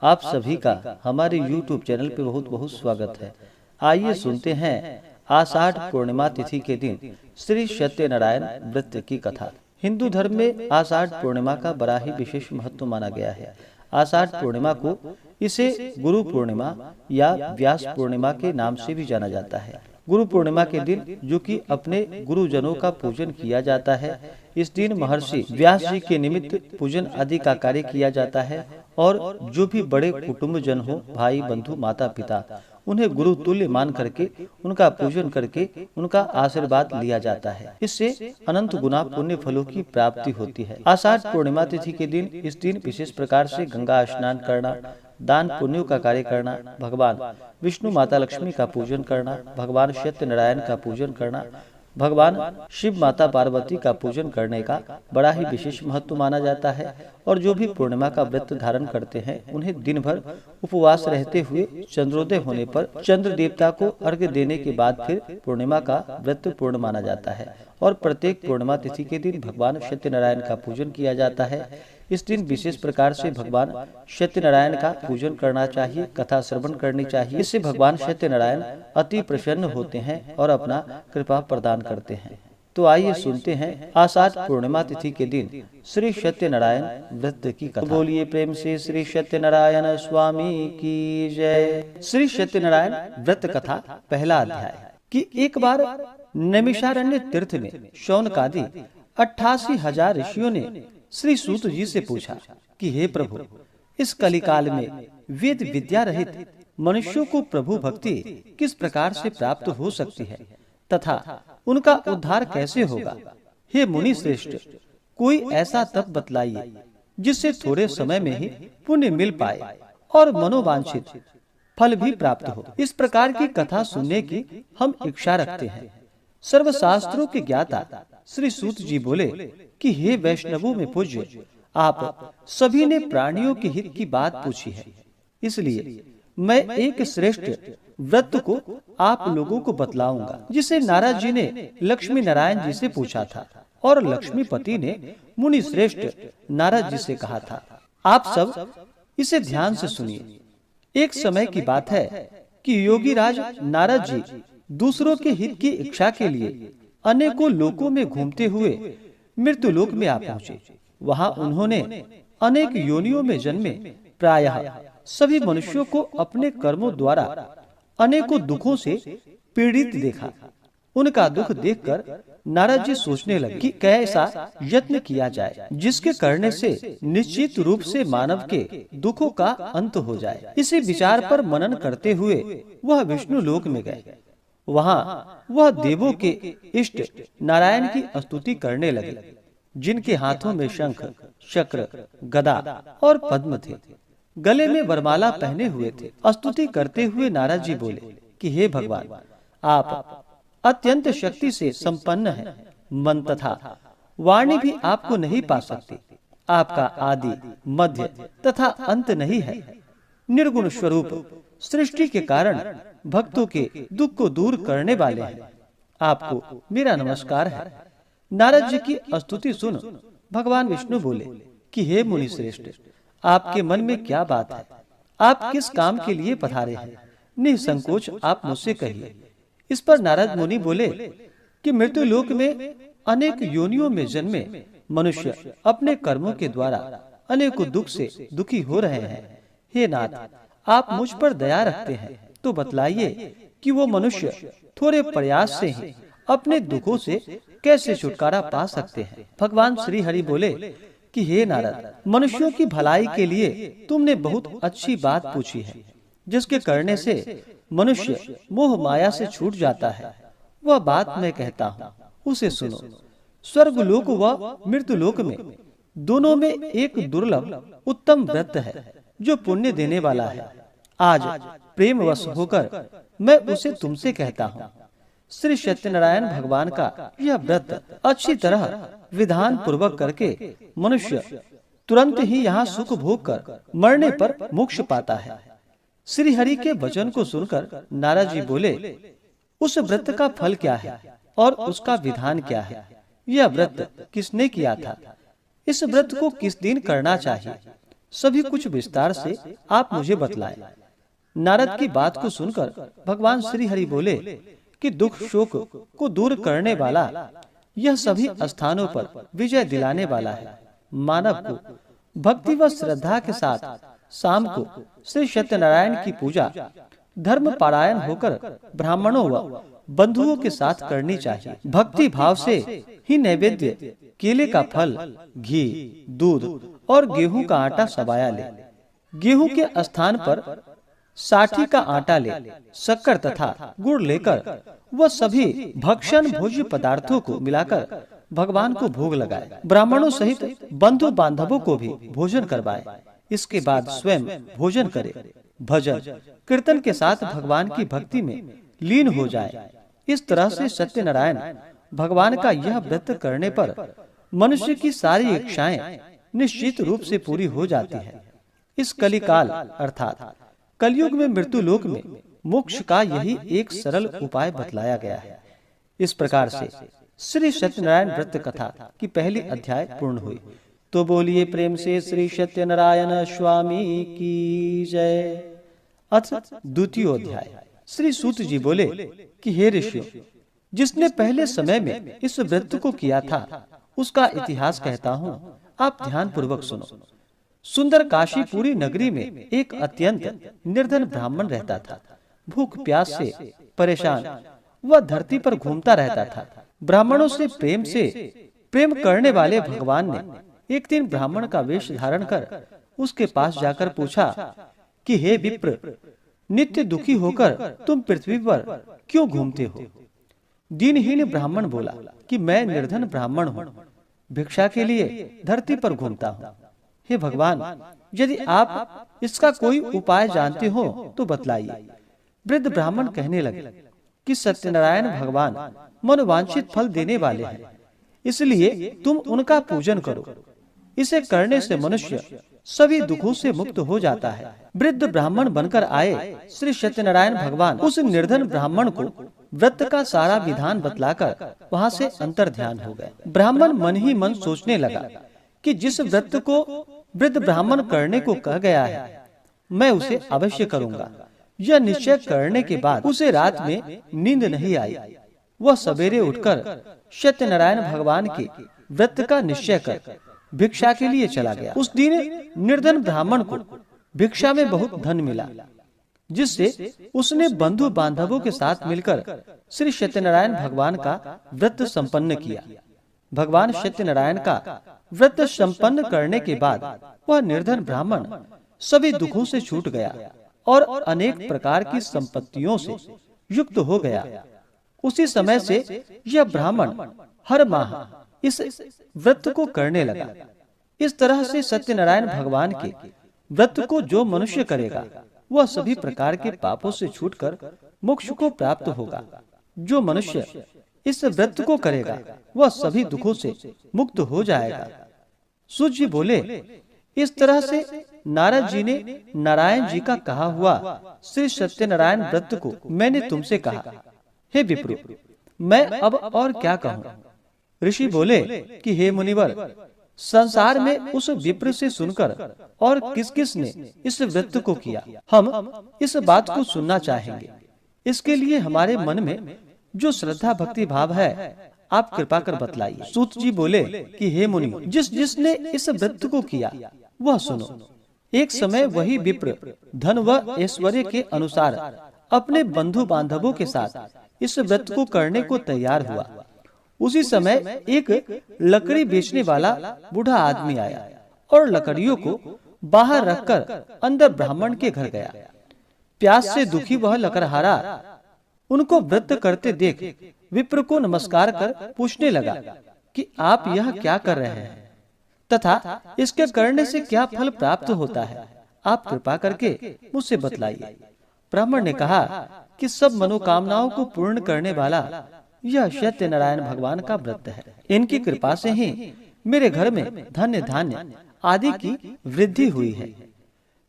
आप सभी का हमारे YouTube चैनल पे बहुत बहुत स्वागत है। आइए सुनते हैं आषाढ़ पूर्णिमा तिथि के दिन श्री सत्यनारायण व्रत की कथा। हिंदू धर्म में आषाढ़ पूर्णिमा का बड़ा ही विशेष महत्व माना गया है। आषाढ़ पूर्णिमा को इसे गुरु पूर्णिमा या व्यास पूर्णिमा के नाम से भी जाना जाता है। गुरु पूर्णिमा के दिन जो कि अपने गुरुजनों का पूजन किया जाता है, इस दिन महर्षि व्यास जी के निमित्त पूजन आदि का कार्य किया जाता है और जो भी बड़े कुटुंब जन हो, भाई बंधु माता पिता, उन्हें गुरु तुल्य मान करके उनका पूजन करके उनका आशीर्वाद लिया जाता है। इससे अनंत गुना पुण्य फलों की प्राप्ति होती है। आषाढ़ पूर्णिमा तिथि के दिन इस दिन विशेष प्रकार से गंगा स्नान करना, दान पुण्यों का कार्य करना, भगवान विष्णु माता लक्ष्मी का पूजन करना, भगवान सत्यनारायण का पूजन करना, भगवान शिव माता पार्वती का पूजन करने का बड़ा ही विशेष महत्व माना जाता है। और जो भी पूर्णिमा का व्रत धारण करते हैं, उन्हें दिन भर उपवास रहते हुए चंद्रोदय होने पर चंद्र देवता को अर्घ्य देने के बाद फिर पूर्णिमा का व्रत पूर्ण माना जाता है। और प्रत्येक पूर्णिमा तिथि के दिन भगवान सत्यनारायण का पूजन किया जाता है। इस दिन विशेष प्रकार से भगवान सत्यनारायण का पूजन करना चाहिए, कथा श्रवण करनी चाहिए। इससे भगवान सत्यनारायण अति प्रसन्न होते हैं और अपना कृपा प्रदान करते हैं। तो आइए सुनते हैं आषाढ़ पूर्णिमा तिथि के दिन श्री सत्यनारायण व्रत की कथा। बोलिए प्रेम से श्री सत्यनारायण स्वामी की जय। श्री सत्यनारायण व्रत कथा पहला अध्याय। कि एक बार नैमिषारण्य तीर्थ में शौनकादि 88,000 ऋषियों ने श्री सूत जी से पूछा कि हे प्रभु, इस कलिकाल में वेद विद्या रहित मनुष्यों को प्रभु भक्ति किस प्रकार से प्राप्त हो सकती है तथा उनका उद्धार कैसे होगा। हे मुनि श्रेष्ठ, कोई ऐसा तप बतलाइए जिससे थोड़े समय में ही पुण्य मिल पाए और मनोवांछित फल भी प्राप्त हो। इस प्रकार की कथा सुनने की हम इच्छा रखते हैं। सर्वशास्त्रों के ज्ञाता श्री सूत जी बोले कि हे वैष्णवों में पूज्य, आप सभी ने प्राणियों के हित की बात पूछी है, इसलिए मैं एक श्रेष्ठ व्रत को आप लोगों को बतलाऊंगा, जिसे नारद जी ने लक्ष्मी नारायण जी से पूछा था और लक्ष्मीपति ने मुनि श्रेष्ठ नारद जी से कहा था। आप सब इसे ध्यान से सुनिए। एक समय की बात है कि योगी राज नारद जी दूसरों के हित की इच्छा के लिए अनेकों लोकों में घूमते हुए मृत्यु लोक में आ पहुंचे। वहां उन्होंने अनेक योनियों में जन्मे प्रायः सभी मनुष्यों को अपने कर्मों द्वारा अनेकों दुखों से पीड़ित देखा। उनका दुख देखकर नारद जी सोचने लगे कि कैसा यत्न किया जाए जिसके करने से निश्चित रूप से मानव के दुखों का अंत हो जाए। इसी विचार पर मनन करते हुए वह विष्णु लोक में गए। वहां वह देवों के इष्ट नारायण की स्तुति करने लगे, जिनके हाथों में शंख, चक्र, गदा और पद्म थे, गले में वरमाला पहने हुए थे। स्तुति करते हुए नारद जी बोले कि हे भगवान, आप अत्यंत शक्ति से संपन्न हैं। मन तथा वाणी भी आपको नहीं पा सकती। आपका आदि, मध्य तथा अंत नहीं है। निर्गुण स्वरूप सृष्टि के कारण भक्तों के दुख को दूर करने वाले हैं। आपको मेरा नमस्कार है। नारद जी की स्तुति सुन भगवान विष्णु बोले कि हे मुनि श्रेष्ठ, आपके मन में क्या बात है? आप किस काम के लिए पधारे हैं? निसंकोच आप मुझसे कहिए। इस पर नारद मुनि बोले कि मृत्यु लोक में अनेक योनियों में जन्मे मनुष्य अपने कर्मों के द्वारा अनेकों दुख से दुखी हो रहे हैं। हे नाथ, आप मुझ पर दया रखते हैं तो बतलाइए कि वो मनुष्य थोड़े प्रयास से ही अपने दुखों से कैसे छुटकारा पा सकते हैं। भगवान श्री हरि बोले कि हे नारद, मनुष्यों की भलाई के लिए तुमने बहुत अच्छी बात पूछी है, जिसके करने से मनुष्य मोह माया से छूट जाता है। वह बात मैं कहता हूँ, उसे सुनो। स्वर्ग लोक व मृत्यु लोक में दोनों में एक दुर्लभ उत्तम व्रत है जो पुण्य देने वाला है। आज प्रेमवश होकर मैं उसे तुमसे कहता हूँ। श्री सत्यनारायण भगवान का यह व्रत अच्छी तरह विधान पूर्वक करके मनुष्य तुरंत ही यहाँ सुख भोग कर मरने पर मोक्ष पाता है। श्री हरि के वचन को सुनकर नारद जी बोले, उस व्रत का फल क्या है और उसका विधान क्या है? यह व्रत किसने किया था? इस व्रत को किस दिन करना चाहिए? सभी कुछ विस्तार से आप मुझे बतलाएं। नारद की बात को सुनकर भगवान श्री हरि बोले कि दुख शोक को दूर करने वाला, यह सभी स्थानों पर विजय दिलाने वाला है। मानव को भक्ति व श्रद्धा के साथ शाम को श्री सत्यनारायण की पूजा धर्म पारायण होकर ब्राह्मणों व बंधुओं के साथ करनी चाहिए। भक्ति भाव से ही नैवेद्य केले का फल, घी, दूध और गेहूं का आटा सबाया ले। गेहूं के स्थान पर साठी का आटा ले, शक्कर तथा गुड़ लेकर वह सभी भक्षण भोज्य पदार्थों को मिलाकर भगवान को भोग लगाए। ब्राह्मणों सहित बंधु बांधवों को भी भोजन करवाए। इसके बाद स्वयं भोजन करे, भजन कीर्तन के साथ भगवान की भक्ति में लीन हो जाए। इस तरह से सत्यनारायण भगवान का यह व्रत करने पर मनुष्य की सारी इच्छाएं निश्चित रूप से पूरी हो जाती है। इस कलिकाल अर्थात कलयुग में मृत्यु लोक में मोक्ष का यही एक सरल उपाय बतलाया गया है। इस प्रकार से श्री सत्यनारायण व्रत कथा की पहली अध्याय पूर्ण हुई। तो बोलिए प्रेम से श्री सत्यनारायण स्वामी की जय। अथ द्वितीय अध्याय। श्री सूत जी बोले कि हे ऋषियों, जिसने पहले समय में इस व्रत को किया था उसका इतिहास कहता हूँ, आप ध्यान पूर्वक सुनो। सुंदर काशीपुरी नगरी में एक अत्यंत निर्धन ब्राह्मण रहता था। भूख प्यास से परेशान वह धरती पर घूमता रहता था। ब्राह्मणों से प्रेम करने वाले भगवान ने एक दिन ब्राह्मण का वेश धारण कर उसके पास जाकर पूछा कि हे विप्र, नित्य दुखी होकर तुम पृथ्वी पर क्यों घूमते हो? दीनहीन ब्राह्मण बोला कि मैं निर्धन ब्राह्मण हूँ, भिक्षा के लिए धरती पर घूमता हूँ। हे भगवान, यदि आप इसका कोई उपाय जानते हो तो बतलाइए। वृद्ध ब्राह्मण कहने लगे कि सत्यनारायण भगवान मनोवांछित फल देने वाले हैं, इसलिए तुम उनका पूजन करो। इसे करने से मनुष्य सभी दुखों से मुक्त हो जाता है। वृद्ध ब्राह्मण बनकर आए श्री सत्यनारायण भगवान उस निर्धन ब्राह्मण को व्रत का सारा विधान बतलाकर वहाँ से अंतर ध्यान हो गए। ब्राह्मण मन ही मन सोचने लगा कि जिस व्रत को वृद्ध ब्राह्मण करने को कह गया है, मैं उसे अवश्य करूंगा। यह निश्चय करने के बाद उसे रात में नींद नहीं आई। वह सवेरे उठकर सत्यनारायण भगवान के व्रत का निश्चय कर भिक्षा के लिए चला गया। उस दिन निर्धन ब्राह्मण को भिक्षा में बहुत धन मिला, जिससे उसने बंधु बांधवों के साथ मिलकर श्री सत्यनारायण भगवान का व्रत संपन्न किया। भगवान सत्यनारायण का व्रत संपन्न करने के बाद वह निर्धन ब्राह्मण सभी दुखों से छूट गया और अनेक प्रकार की संपत्तियों से युक्त हो गया। उसी समय से यह ब्राह्मण हर माह इस व्रत को करने लगा। इस तरह से सत्यनारायण भगवान के व्रत को जो मनुष्य करेगा वह सभी प्रकार के पापों से छूटकर मोक्ष को प्राप्त होगा। जो मनुष्य इस व्रत को करेगा वह सभी दुखों से मुक्त हो जाएगा। सूत जी बोले, इस तरह से नारद जी ने नारायण जी का कहा हुआ श्री सत्यनारायण व्रत को मैंने तुमसे कहा। हे विप्र, मैं अब और क्या कहूँ? ऋषि बोले कि हे मुनिवर, संसार में उस विप्र से सुनकर और किस किस ने इस व्रत को किया, हम इस बात को सुनना चाहेंगे। इसके लिए हमारे मन में जो श्रद्धा भक्ति भाव है आप कृपा कर बतलाइए। सूत जी बोले कि हे मुनि, जिसने इस व्रत को किया वह सुनो। एक समय वही विप्र धन व ऐश्वर्य के अनुसार अपने बंधु बांधवों के साथ इस व्रत को करने को तैयार हुआ। उसी समय एक लकड़ी बेचने वाला बूढ़ा आदमी आया और लकड़ियों को बाहर रखकर अंदर ब्राह्मण के घर गया। प्यास से दुखी वह लकड़हारा उनको व्रत करते देख विप्र को नमस्कार कर पूछने लगा कि आप यह क्या कर रहे हैं तथा इसके करने से क्या फल प्राप्त होता है, आप कृपा करके मुझसे बतलाइए। ब्राह्मण ने कहा कि सब मनोकामनाओं को पूर्ण करने वाला यह सत्यनारायण भगवान का व्रत है। इनकी कृपा से ही मेरे घर में धन्य धान्य आदि की वृद्धि हुई है।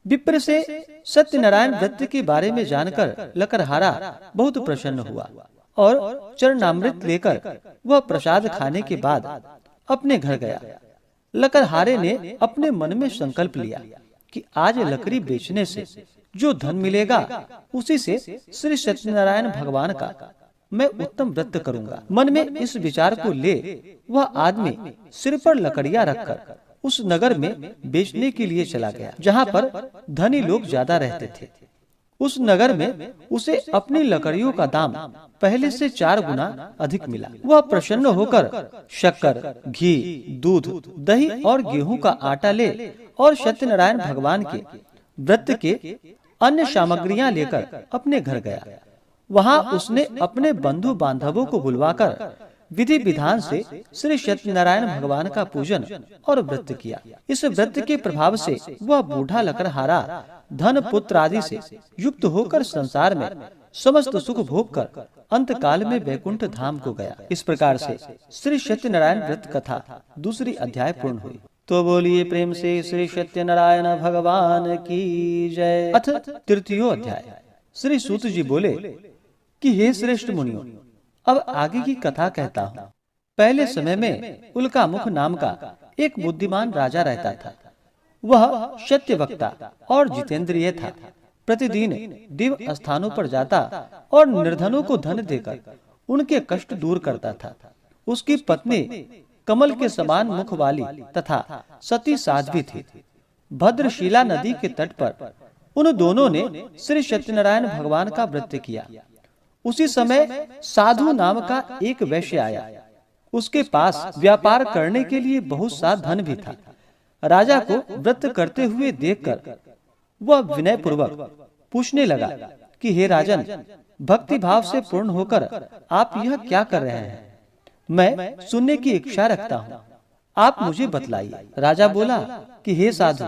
विप्र से सत्यनारायण व्रत के बारे में जानकर लकड़हारा बहुत प्रसन्न हुआ और चरणामृत लेकर वह प्रसाद खाने के बाद अपने घर गया। लकड़हारे ने अपने मन में संकल्प लिया कि आज लकड़ी बेचने से जो धन मिलेगा उसी से श्री सत्यनारायण भगवान का मैं उत्तम व्रत करूंगा। मन में इस विचार को ले वह आदमी सिर पर लकड़ियां रखकर उस नगर में बेचने के लिए चला गया, जहाँ पर धनी लोग ज्यादा रहते थे। उस नगर में उसे अपनी लकड़ियों का दाम पहले से 4 गुना अधिक मिला। वह प्रसन्न होकर शक्कर, घी, दूध, दही और गेहूं का आटा ले और सत्यनारायण भगवान के व्रत के अन्य सामग्रियां लेकर अपने घर गया। वहां उसने अपने बंधु बांधवों को बुलवाकर विधि विधान से श्री सत्यनारायण भगवान का पूजन और व्रत किया। इस व्रत के प्रभाव से वह बूढ़ा लकड़हारा धन पुत्र आदि से युक्त होकर संसार में समस्त सुख भोग कर अंत काल में वैकुंठ धाम को गया। इस प्रकार से श्री सत्यनारायण व्रत कथा दूसरी अध्याय पूर्ण हुई। तो बोलिए प्रेम से श्री सत्यनारायण भगवान की जय। अथ तृतीयो अध्याय। श्री सूत जी बोले कि हे श्रेष्ठ मुनियों, अब आगे की कथा कहता हूँ। पहले समय में उल्कामुख नाम का एक बुद्धिमान राजा रहता था। वह सत्यवक्ता और जितेंद्रिय था। प्रतिदिन दिव स्थानों पर जाता और निर्धनों को धन देकर उनके कष्ट दूर करता था। उसकी पत्नी कमल के समान मुख वाली तथा सती साध्वी थी। भद्रशिला नदी के तट पर उन दोनों ने श्री सत्यनारायण भगवान का व्रत किया। उसी समय साधु नाम का एक वैश्य आया। उसके पास व्यापार करने के लिए बहुत सा धन भी था। राजा को व्रत करते हुए देखकर वह विनय पूर्वक पूछने लगा कि हे राजन, भक्ति भाव से पूर्ण होकर आप यह क्या कर रहे हैं? मैं सुनने की इच्छा रखता हूँ, आप मुझे बतलाइए। राजा बोला कि हे साधु,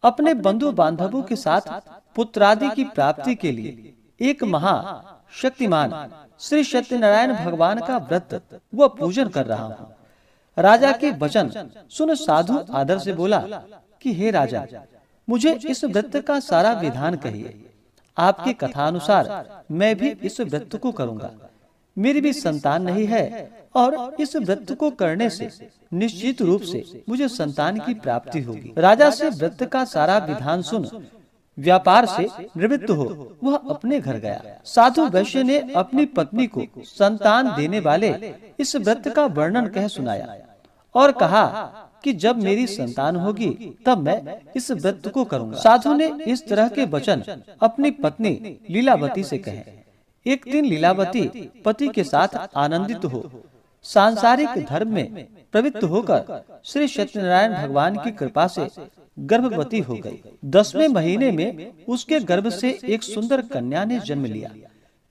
अपने बंधु बांधवों के साथ पुत्रादि की प्राप्ति के लिए एक महा शक्तिमान श्री सत्यनारायण भगवान का व्रत व पूजन कर रहा हूँ। राजा के वचन सुन साधु आदर से बोला कि हे राजा, मुझे इस व्रत का सारा विधान कहिए। आपकी कथा अनुसार मैं भी इस व्रत को करूंगा। मेरी भी संतान नहीं है और इस व्रत को करने से निश्चित रूप से मुझे संतान की प्राप्ति होगी। राजा से व्रत का सारा विधान सुन व्यापार से निवृत्त हो वह अपने घर गया। साधु वैश्य ने अपनी पत्नी को संतान देने वाले इस व्रत का वर्णन कह सुनाया और कहा कि जब मेरी संतान होगी तब मैं इस व्रत को करूंगा। साधु ने इस तरह के वचन अपनी पत्नी लीलावती से कहे। एक दिन लीलावती पति के साथ आनंदित हो सांसारिक धर्म में प्रवृत्त होकर श्री सत्यनारायण भगवान की कृपा से गर्भवती हो गई। 10वें महीने में उसके गर्भ से एक सुंदर कन्या ने जन्म लिया।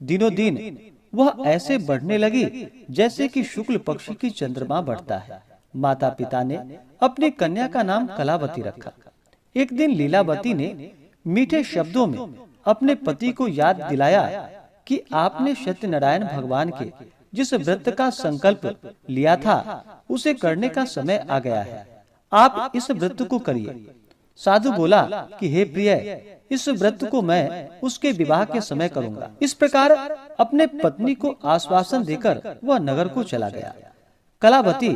दिनों दिन वह ऐसे बढ़ने लगी जैसे कि शुक्ल पक्ष की चंद्रमा बढ़ता है। माता पिता ने अपनी कन्या का नाम कलावती रखा। एक दिन लीलावती ने मीठे शब्दों में अपने पति को याद दिलाया कि आपने सत्यनारायण भगवान के जिस व्रत का संकल्प लिया था उसे करने का समय आ गया है। आप इस व्रत को करिए। साधु बोला कि हे प्रिय, इस व्रत को मैं उसके विवाह के समय करूंगा। इस प्रकार अपने पत्नी को आश्वासन देकर वह नगर को चला गया। कलावती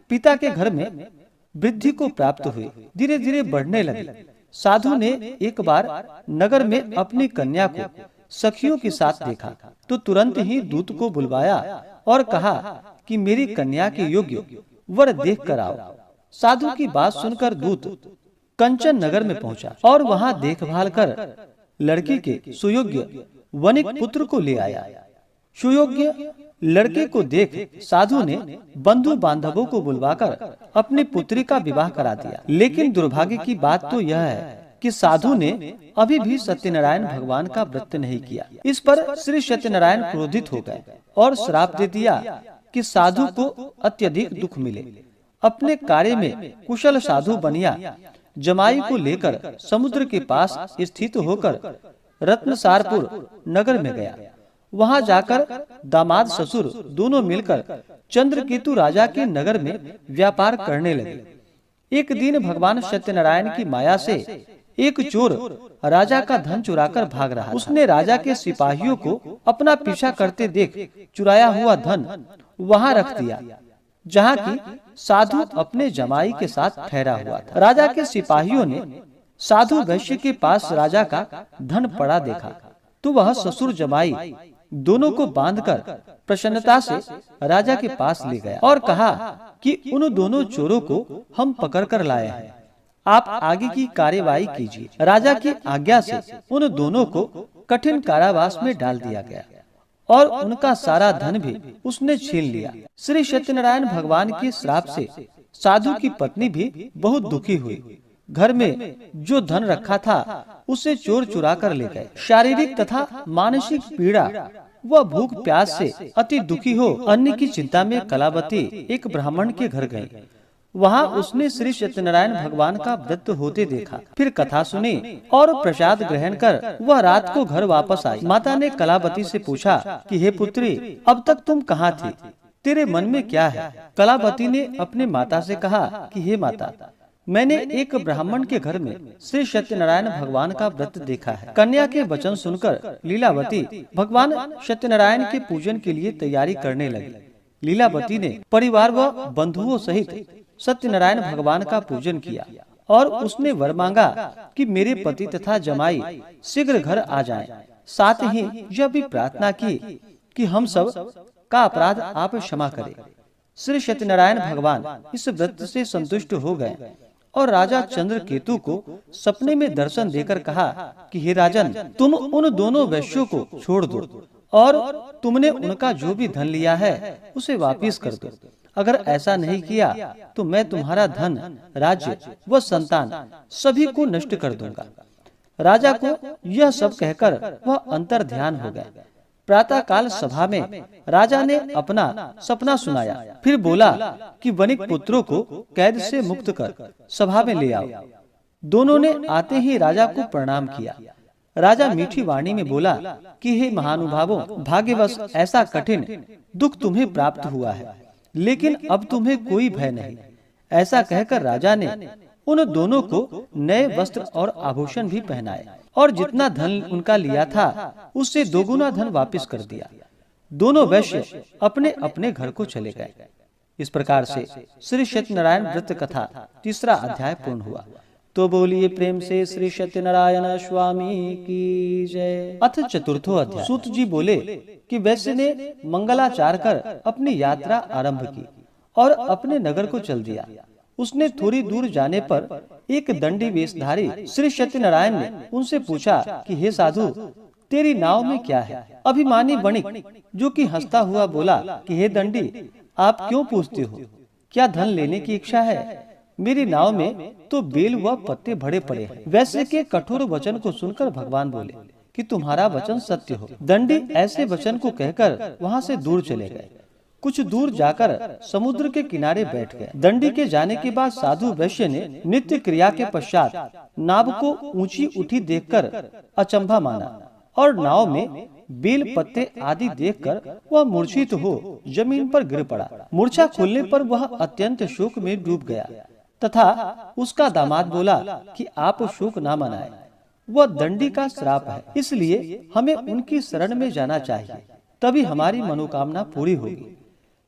पिता के घर में वृद्धि को प्राप्त हुई, धीरे धीरे बढ़ने लगी। साधु ने एक बार नगर में अपनी कन्या को सखियों के साथ देखा तो तुरंत ही दूत को बुलवाया और कहा कि मेरी कन्या के योग्य वर देख कर आओ। साधु की बात सुनकर दूत कंचन नगर में पहुंचा और वहां देखभाल कर लड़की के सुयोग्य वनिक पुत्र को ले आया। सुयोग्य लड़के को देख साधु ने बंधु बांधवों को बुलवाकर अपनी पुत्री का विवाह करा दिया। लेकिन दुर्भाग्य की बात तो यह है कि साधु ने अभी भी सत्यनारायण भगवान का व्रत नहीं किया। इस पर श्री सत्यनारायण क्रोधित हो गए और श्राप दे दिया कि साधु को अत्यधिक दुख मिले। अपने कार्य में कुशल साधु बनिया जमाई को लेकर समुद्र के पास स्थित होकर रत्नसारपुर नगर में गया। वहां जाकर दामाद ससुर दोनों मिलकर चंद्रकेतु राजा के नगर में व्यापार करने लगे। एक दिन भगवान सत्यनारायण की माया से एक चोर राजा का धन चुराकर भाग रहा था। उसने राजा के सिपाहियों को अपना पीछा करते देख चुराया हुआ धन वहां रख दिया जहाँ की साधु अपने जमाई के साथ ठहरा हुआ था। राजा के सिपाहियों ने साधु वैश्य के पास राजा का धन पड़ा देखा तो वह ससुर जमाई दोनों को बांधकर प्रसन्नता से राजा के पास ले गया और कहा कि उन दोनों चोरों को हम पकड़ कर लाए हैं, आप आगे की कार्यवाही कीजिए। राजा की आज्ञा से उन दोनों को कठिन कारावास में डाल दिया गया और उनका सारा धन भी उसने छीन लिया। श्री सत्यनारायण भगवान के श्राप से साधु की पत्नी भी बहुत दुखी हुई। घर में जो धन रखा था उसे चोर चुरा कर ले गए। शारीरिक तथा मानसिक पीड़ा व भूख प्यास से अति दुखी हो अन्न की चिंता में कलावती एक ब्राह्मण के घर गई। वहाँ उसने श्री सत्यनारायण भगवान का व्रत होते देखा, फिर कथा सुनी और प्रसाद ग्रहण कर वह रात को घर वापस आई। माता ने कलावती से पूछा कि हे पुत्री, अब तक तुम कहाँ थी, तेरे मन में क्या है? कलावती ने अपने माता से कहा कि हे माता, मैंने एक ब्राह्मण के घर में श्री सत्यनारायण भगवान का व्रत देखा है। कन्या के वचन सुनकर लीलावती भगवान सत्यनारायण के पूजन के लिए तैयारी करने लगी। लीलावती ने परिवार व बंधुओं सहित सत्यनारायण भगवान का पूजन किया और उसने वर मांगा कि मेरे पति तथा जमाई शीघ्र घर आ जाएं। साथ ही यह भी प्रार्थना की कि हम सब का अपराध आप क्षमा करें। श्री सत्यनारायण भगवान इस व्रत से संतुष्ट हो गए और राजा चंद्रकेतु को सपने में दर्शन देकर कहा कि हे राजन, तुम उन दोनों वैश्यों को छोड़ दो और तुमने उनका जो भी धन लिया है उसे वापस कर दो। अगर ऐसा नहीं किया तो मैं तुम्हारा धन, राज्य व संतान सभी को नष्ट कर दूंगा। राजा को यह सब कहकर वह अंतर ध्यान हो गए। प्रातः काल सभा में राजा ने अपना सपना सुनाया, फिर बोला कि वणिक पुत्रों को कैद से मुक्त कर सभा में ले आओ। दोनों ने आते ही राजा को प्रणाम किया। राजा मीठी वाणी में बोला कि हे महानुभावों, भाग्यवश ऐसा कठिन दुख तुम्हें प्राप्त हुआ है, लेकिन अब तुम्हें कोई भय नहीं। ऐसा कहकर राजा ने उन दोनों को नए वस्त्र और आभूषण भी पहनाए और जितना धन उनका लिया था उससे दोगुना धन वापस कर दिया। दोनों वैश्य अपने अपने घर को चले गए। इस प्रकार से श्री सत्यनारायण व्रत कथा तीसरा अध्याय पूर्ण हुआ। तो बोलिए प्रेम से श्री सत्यनारायण स्वामी की जय। अथ चतुर्थो अध्याय। सूत जी बोले कि वैश्य ने मंगलाचार कर अपनी यात्रा आरंभ की और अपने नगर को चल दिया। उसने थोड़ी दूर जाने पर एक दंडी वेशधारी श्री सत्यनारायण ने उनसे पूछा कि हे साधु, तेरी नाव में क्या है? अभिमानी वणिक जो कि हंसता हुआ बोला कि हे दंडी, आप क्यों पूछते हो? क्या धन लेने की इच्छा है? मेरी नाव में तो बेल व पत्ते भरे पड़े हैं। वैश्य के कठोर वचन को सुनकर भगवान बोले कि तुम्हारा वचन सत्य हो। दंडी ऐसे वचन को कहकर वहाँ से दूर चले गए। कुछ दूर जाकर समुद्र के किनारे बैठ गए। दंडी के जाने के बाद साधु वैश्य ने नित्य क्रिया के पश्चात नाव को ऊंची उठी देखकर अचंभा माना और नाव में बेल पत्ते आदि देखकर वह मूर्छित हो जमीन पर गिर पड़ा। मूर्छा खुलने पर वह अत्यंत शोक में डूब गया तथा उसका दामाद बोला कि आप शोक न मनाएं, वह दंडी का श्राप है, इसलिए हमें उनकी शरण में जाना चाहिए, तभी हमारी मनोकामना पूरी होगी।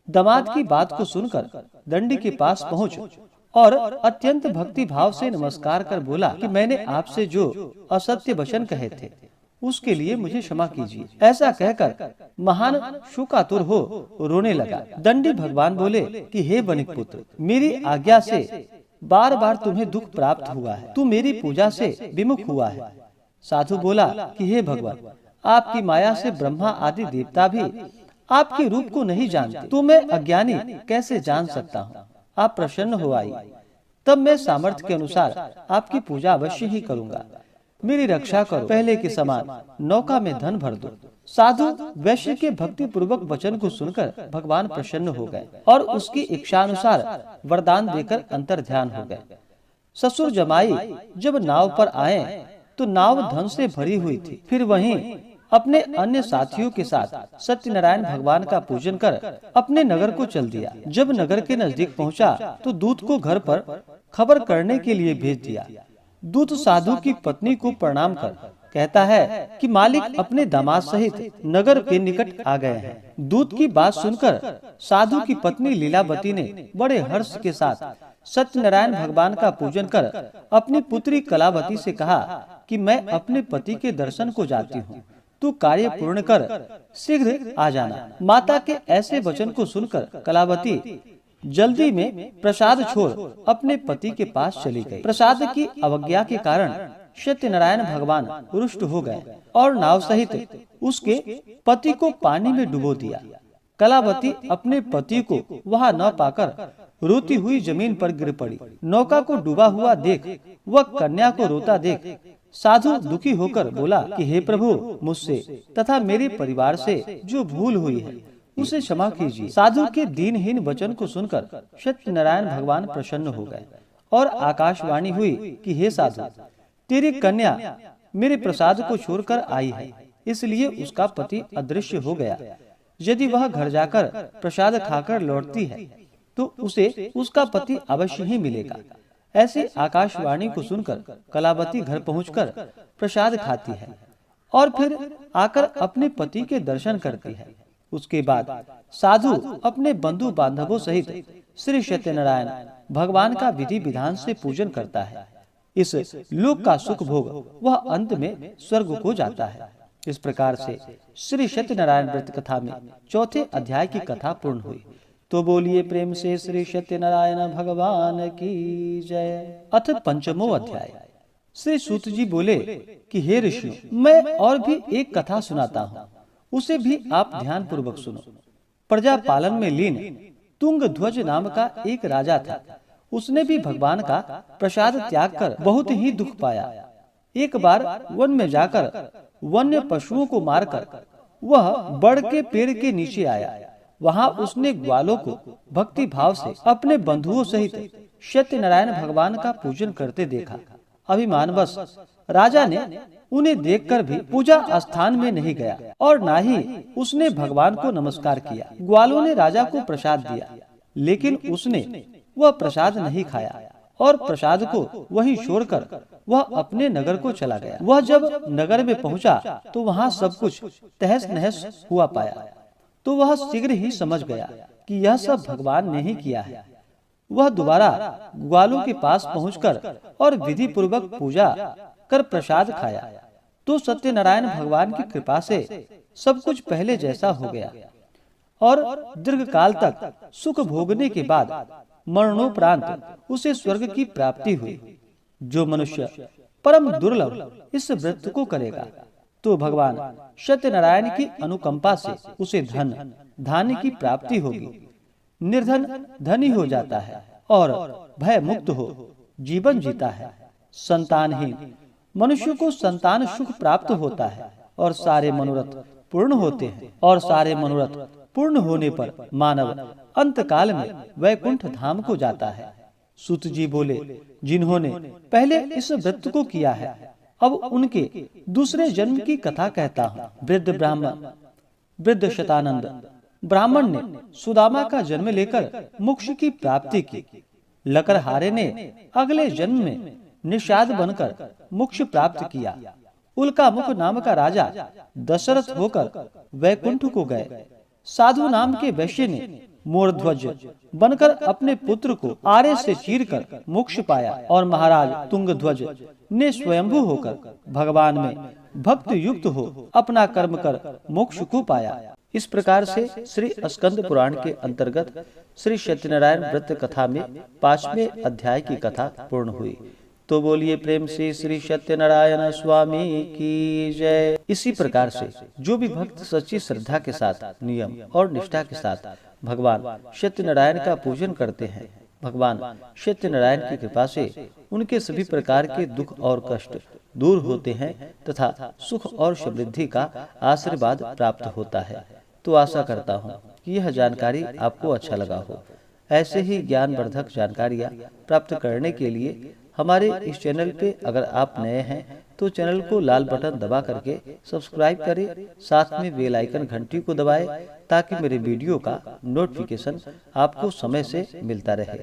दामाद की बात को सुनकर दंडी के पास पहुंच और अत्यंत भक्ति भाव से नमस्कार कर बोला कि मैंने आपसे जो असत्य वचन कहे थे उसके लिए मुझे क्षमा कीजिए। ऐसा कहकर महान शोकातुर हो रोने लगा। दंडी भगवान बोले कि हे वणिक पुत्र, मेरी आज्ञा से बार बार तुम्हें दुख प्राप्त हुआ है, तू मेरी पूजा से विमुख हुआ है। साधु बोला कि हे भगवान, आपकी माया से ब्रह्मा आदि देवता भी आपके रूप को नहीं जानते, तो मैं अज्ञानी कैसे जान सकता हूँ? आप प्रसन्न हो आई, तब मैं सामर्थ्य के अनुसार आपकी पूजा अवश्य ही करूँगा। मेरी रक्षा करो, पहले के समान नौका में धन भर दो। साधु वैश्य के भक्ति पूर्वक वचन को सुनकर भगवान प्रसन्न हो गए और उसकी इच्छा अनुसार वरदान देकर अंतर ध्यान हो गए। ससुर जमाई जब नाव पर आए तो नाव धन से भरी हुई थी। फिर वहीं अपने अन्य साथियों के साथ सत्यनारायण भगवान का पूजन कर अपने नगर को चल दिया। जब नगर के नजदीक पहुंचा तो दूत को घर पर खबर करने के लिए भेज दिया। दूत साधु की पत्नी को प्रणाम कर कहता है कि मालिक अपने दामाद सहित नगर के निकट आ गए हैं। दूत की बात सुनकर साधु की पत्नी लीलावती ने बड़े हर्ष के साथ सत्यनारायण भगवान का पूजन कर अपनी पुत्री कलावती से कहा कि मैं अपने पति के दर्शन को जाती हूँ, तू कार्य पूर्ण कर शीघ्र आ जाना। माता के ऐसे वचन को सुनकर कलावती जल्दी में प्रसाद छोड़ अपने पति के पास चली गई। प्रसाद की अवज्ञा के कारण सत्यनारायण भगवान रुष्ट हो गए और नाव सहित उसके पति को पानी में डुबो दिया। कलावती अपने पति को वहां न पाकर रोती हुई जमीन पर गिर पड़ी। नौका को डूबा हुआ देख वह कन्या को रोता देख साधु दुखी होकर बोला कि हे प्रभु, मुझसे तथा मेरे परिवार से जो भूल हुई है उसे क्षमा कीजिए। साधु के दीनहीन वचन को सुनकर सत्यनारायण भगवान प्रसन्न हो गए और आकाशवाणी हुई कि हे साधु, तेरी कन्या मेरे प्रसाद को छोड़कर आई है, इसलिए उसका पति अदृश्य हो गया। यदि वह घर जाकर प्रसाद खाकर लौटती है तो उसे उसका पति अवश्य ही मिलेगा। ऐसी आकाशवाणी को सुनकर कलावती घर पहुंचकर प्रसाद खाती है और फिर आकर अपने पति के दर्शन करती है। उसके बाद साधु अपने बंधु बांधवों सहित श्री सत्यनारायण भगवान का विधि विधान से पूजन करता है। इस लोक का सुख भोग वह अंत में स्वर्ग को जाता है। इस प्रकार से श्री सत्यनारायण व्रत कथा में चौथे अध्याय की कथा पूर्ण हुई। तो बोलिए प्रेम से श्री सत्यनारायण भगवान की जय। अथ पंचमो अध्याय। श्री सूत जी बोले कि हे ऋषियों, मैं और भी एक कथा सुनाता हूँ, उसे भी आप ध्यान पूर्वक सुनो। प्रजा पालन में लीन तुंग ध्वज नाम का एक राजा था। उसने भी भगवान का प्रसाद त्याग कर बहुत ही दुख पाया। एक बार वन में जाकर वन्य पशुओं को मारकर वह बड़ के पेड़ के नीचे आया। वहां उसने ग्वालों को भक्ति भाव से अपने बंधुओं सहित सत्यनारायण भगवान का पूजन करते देखा। अभिमानवश राजा ने उन्हें देखकर भी पूजा स्थान में नहीं गया और ना ही उसने भगवान को नमस्कार किया। ग्वालों ने राजा को प्रसाद दिया, लेकिन उसने वह प्रसाद नहीं खाया और प्रसाद को वहीं छोड़कर वह अपने नगर को चला गया। वह जब नगर में पहुंचा तो वहां सब कुछ तहस नहस हुआ पाया। तो वह शीघ्र ही समझ गया कि यह सब भगवान ने ही किया है। वह दोबारा ग्वालों के पास पहुंचकर और विधि पूर्वक पूजा कर प्रसाद खाया। तो सत्यनारायण भगवान की कृपा से सब कुछ पहले जैसा हो गया और दीर्घ काल तक सुख भोगने के बाद मरणोपरांत उसे स्वर्ग की प्राप्ति हुई। जो मनुष्य परम दुर्लभ इस व्रत को करेगा तो भगवान सत्यनारायण की अनुकंपा से उसे धन धान्य की प्राप्ति होगी। निर्धन धनी हो जाता है और भय मुक्त हो जीवन जीता है। संतानहीन मनुष्य को संतान सुख प्राप्त होता है और सारे मनोरथ पूर्ण होते हैं। और सारे मनोरथ पूर्ण होने पर मानव अंत काल में वैकुंठ धाम को जाता है। सूत जी बोले, जिन्होंने पहले इस व्रत को किया है, अब उनके दूसरे जन्म की कथा कहता हूँ। वृद्ध शतानंद ब्राह्मण ने सुदामा का जन्म लेकर मोक्ष की प्राप्ति की। लकड़हारे ने अगले जन्म में निषाद बनकर मोक्ष प्राप्त किया। उल्कामुख नाम का राजा दशरथ होकर वैकुंठ को गए। साधु नाम के वैश्य ने मोरध्वज बनकर अपने पुत्र को आरे से चीरकर मोक्ष पाया और महाराज तुंगध्वज ने स्वयंभू होकर भगवान में भक्त युक्त हो अपना कर्म कर मोक्ष को पाया। इस प्रकार से श्री स्कंद पुराण के अंतर्गत श्री सत्यनारायण व्रत कथा में 5वें अध्याय की कथा पूर्ण हुई। तो बोलिए प्रेम से श्री सत्यनारायण स्वामी की जय। इसी प्रकार से जो भी भक्त सच्ची श्रद्धा के साथ नियम और निष्ठा के साथ भगवान सत्यनारायण का पूजन करते हैं, भगवान सत्यनारायण की कृपा से उनके सभी प्रकार के दुख और कष्ट दूर होते हैं तथा सुख और समृद्धि का आशीर्वाद प्राप्त होता है। तो आशा करता हूँ कि यह जानकारी आपको अच्छा लगा हो। ऐसे ही ज्ञानवर्धक जानकारियाँ प्राप्त करने के लिए हमारे इस चैनल पे अगर आप नए हैं तो चैनल को लाल बटन दबा करके सब्सक्राइब करें, साथ में बेल आइकन घंटी को दबाएं ताकि मेरे वीडियो का नोटिफिकेशन आपको समय से मिलता रहे।